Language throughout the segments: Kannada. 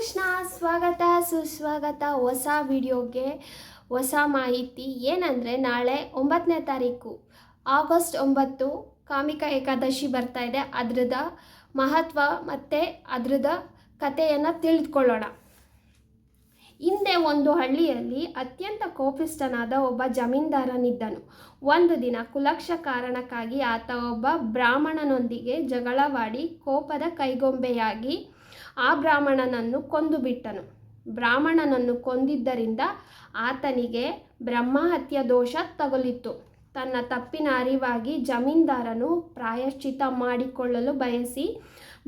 ಕೃಷ್ಣ, ಸ್ವಾಗತ ಸುಸ್ವಾಗತ ಹೊಸ ವಿಡಿಯೋಗೆ. ಹೊಸ ಮಾಹಿತಿ ಏನಂದರೆ, ನಾಳೆ 9ನೇ ತಾರೀಕು ಆಗಸ್ಟ್ 9 ಕಾಮಿಕ ಏಕಾದಶಿ ಬರ್ತಾ ಇದೆ. ಅದ್ರದ ಮಹತ್ವ ಮತ್ತು ಅದ್ರದ ಕಥೆಯನ್ನು ತಿಳಿದುಕೊಳ್ಳೋಣ. ಹಿಂದೆ ಒಂದು ಹಳ್ಳಿಯಲ್ಲಿ ಅತ್ಯಂತ ಕೋಪಿಷ್ಠನಾದ ಒಬ್ಬ ಜಮೀನ್ದಾರನಿದ್ದನು. ಒಂದು ದಿನ ಕುಲಕ್ಷ ಕಾರಣಕ್ಕಾಗಿ ಆತ ಒಬ್ಬ ಬ್ರಾಹ್ಮಣನೊಂದಿಗೆ ಜಗಳವಾಡಿ ಕೋಪದ ಕೈಗೊಂಬೆಯಾಗಿ ಆ ಬ್ರಾಹ್ಮಣನನ್ನು ಕೊಂದು ಬಿಟ್ಟನು. ಬ್ರಾಹ್ಮಣನನ್ನು ಕೊಂದಿದ್ದರಿಂದ ಆತನಿಗೆ ಬ್ರಹ್ಮಹತ್ಯ ದೋಷ ತಗುಲಿತು. ತನ್ನ ತಪ್ಪಿನ ಅರಿವಾಗಿ ಜಮೀನ್ದಾರನು ಪ್ರಾಯಶ್ಚಿತ್ತ ಮಾಡಿಕೊಳ್ಳಲು ಬಯಸಿ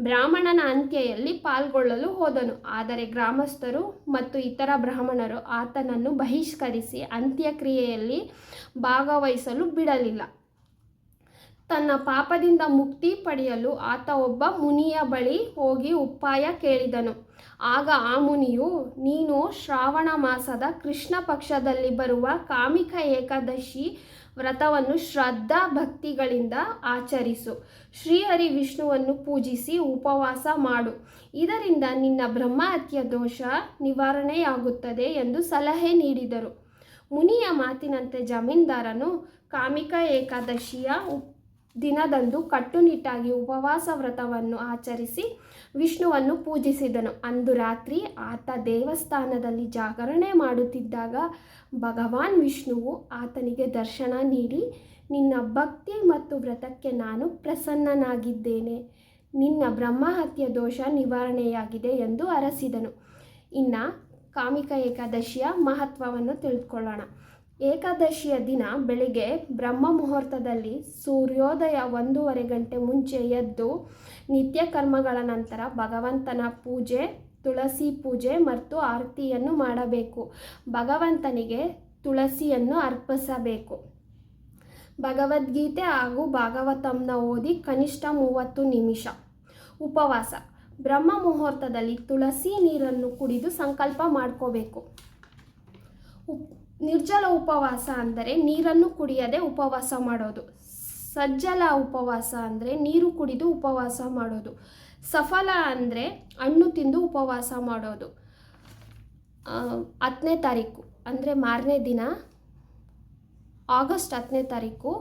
ಬ್ರಾಹ್ಮಣನ ಅಂತ್ಯದಲ್ಲಿ ಪಾಲ್ಗೊಳ್ಳಲು ಹೋದನು. ಆದರೆ ಗ್ರಾಮಸ್ಥರು ಮತ್ತು ಇತರ ಬ್ರಾಹ್ಮಣರು ಆತನನ್ನು ಬಹಿಷ್ಕರಿಸಿ ಅಂತ್ಯಕ್ರಿಯೆಯಲ್ಲಿ ಭಾಗವಹಿಸಲು ಬಿಡಲಿಲ್ಲ. ತನ್ನ ಪಾಪದಿಂದ ಮುಕ್ತಿ ಪಡೆಯಲು ಆತ ಒಬ್ಬ ಮುನಿಯ ಬಳಿ ಹೋಗಿ ಉಪಾಯ ಕೇಳಿದನು. ಆಗ ಆ ಮುನಿಯು, ನೀನು ಶ್ರಾವಣ ಮಾಸದ ಕೃಷ್ಣ ಪಕ್ಷದಲ್ಲಿ ಬರುವ ಕಾಮಿಕ ಏಕಾದಶಿ ವ್ರತವನ್ನು ಶ್ರದ್ಧಾ ಭಕ್ತಿಗಳಿಂದ ಆಚರಿಸು. ಶ್ರೀಹರಿ ವಿಷ್ಣುವನ್ನು ಪೂಜಿಸಿ ಉಪವಾಸ ಮಾಡು. ಇದರಿಂದ ನಿನ್ನ ಬ್ರಹ್ಮಹತ್ಯ ದೋಷ ನಿವಾರಣೆಯಾಗುತ್ತದೆ ಎಂದು ಸಲಹೆ ನೀಡಿದರು. ಮುನಿಯ ಮಾತಿನಂತೆ ಜಮೀನ್ದಾರನು ಕಾಮಿಕ ಏಕಾದಶಿಯ ದಿನದಂದು ಕಟ್ಟುನಿಟ್ಟಾಗಿ ಉಪವಾಸ ವ್ರತವನ್ನು ಆಚರಿಸಿ ವಿಷ್ಣುವನ್ನು ಪೂಜಿಸಿದನು. ಅಂದು ರಾತ್ರಿ ಆತ ದೇವಸ್ಥಾನದಲ್ಲಿ ಜಾಗರಣೆ ಮಾಡುತ್ತಿದ್ದಾಗ ಭಗವಾನ್ ವಿಷ್ಣುವು ಆತನಿಗೆ ದರ್ಶನ ನೀಡಿ, ನಿನ್ನ ಭಕ್ತಿ ಮತ್ತು ವ್ರತಕ್ಕೆ ನಾನು ಪ್ರಸನ್ನನಾಗಿದ್ದೇನೆ, ನಿನ್ನ ಬ್ರಹ್ಮಹತ್ಯ ದೋಷ ನಿವಾರಣೆಯಾಗಿದೆ ಎಂದು ಅರಸಿದನು. ಇನ್ನು ಕಾಮಿಕ ಏಕಾದಶಿಯ ಮಹತ್ವವನ್ನು ತಿಳಿದುಕೊಳ್ಳೋಣ. ಏಕಾದಶಿಯ ದಿನ ಬೆಳಿಗ್ಗೆ ಬ್ರಹ್ಮ ಮುಹೂರ್ತದಲ್ಲಿ ಸೂರ್ಯೋದಯ 1:30 ಗಂಟೆ ಮುಂಚೆ ಎದ್ದು ನಿತ್ಯ ಕರ್ಮಗಳ ನಂತರ ಭಗವಂತನ ಪೂಜೆ, ತುಳಸಿ ಪೂಜೆ ಮತ್ತು ಆರತಿಯನ್ನು ಮಾಡಬೇಕು. ಭಗವಂತನಿಗೆ ತುಳಸಿಯನ್ನು ಅರ್ಪಿಸಬೇಕು. ಭಗವದ್ಗೀತೆ ಹಾಗೂ ಭಾಗವತಂನ ಓದಿ ಕನಿಷ್ಠ 30 ನಿಮಿಷ. ಉಪವಾಸ. ಬ್ರಹ್ಮ ಮುಹೂರ್ತದಲ್ಲಿ ತುಳಸಿ ನೀರನ್ನು ಕುಡಿದು ಸಂಕಲ್ಪ ಮಾಡ್ಕೋಬೇಕು. ನಿರ್ಜಲ ಉಪವಾಸ ಅಂದರೆ ನೀರನ್ನು ಕುಡಿಯದೆ ಉಪವಾಸ ಮಾಡೋದು. ಸಜ್ಜಲ ಉಪವಾಸ ಅಂದರೆ ನೀರು ಕುಡಿದು ಉಪವಾಸ ಮಾಡೋದು. ಸಫಲ ಅಂದರೆ ಹಣ್ಣು ತಿಂದು ಉಪವಾಸ ಮಾಡೋದು. 10ನೇ ತಾರೀಕು ಅಂದರೆ ಮಾರನೇ ದಿನ ಆಗಸ್ಟ್ 10ನೇ ತಾರೀಕು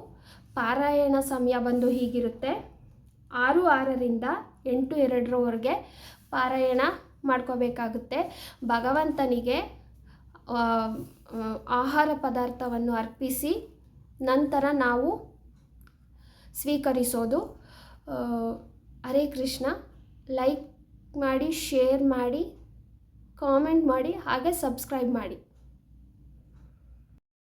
ಪಾರಾಯಣ ಸಮಯ ಬಂದು ಹೀಗಿರುತ್ತೆ. 6:06ರಿಂದ 8:02ರವರೆಗೆ ಪಾರಾಯಣ ಮಾಡ್ಕೋಬೇಕಾಗುತ್ತೆ. ಭಗವಂತನಿಗೆ ಆಹಾರ ಪದಾರ್ಥವನ್ನು ಅರ್ಪಿಸಿ ನಂತರ ನಾವು ಸ್ವೀಕರಿಸೋದು. ಹರೇ ಕೃಷ್ಣ. ಲೈಕ್ ಮಾಡಿ, ಶೇರ್ ಮಾಡಿ, ಕಾಮೆಂಟ್ ಮಾಡಿ, ಹಾಗೆ ಸಬ್ಸ್ಕ್ರೈಬ್ ಮಾಡಿ.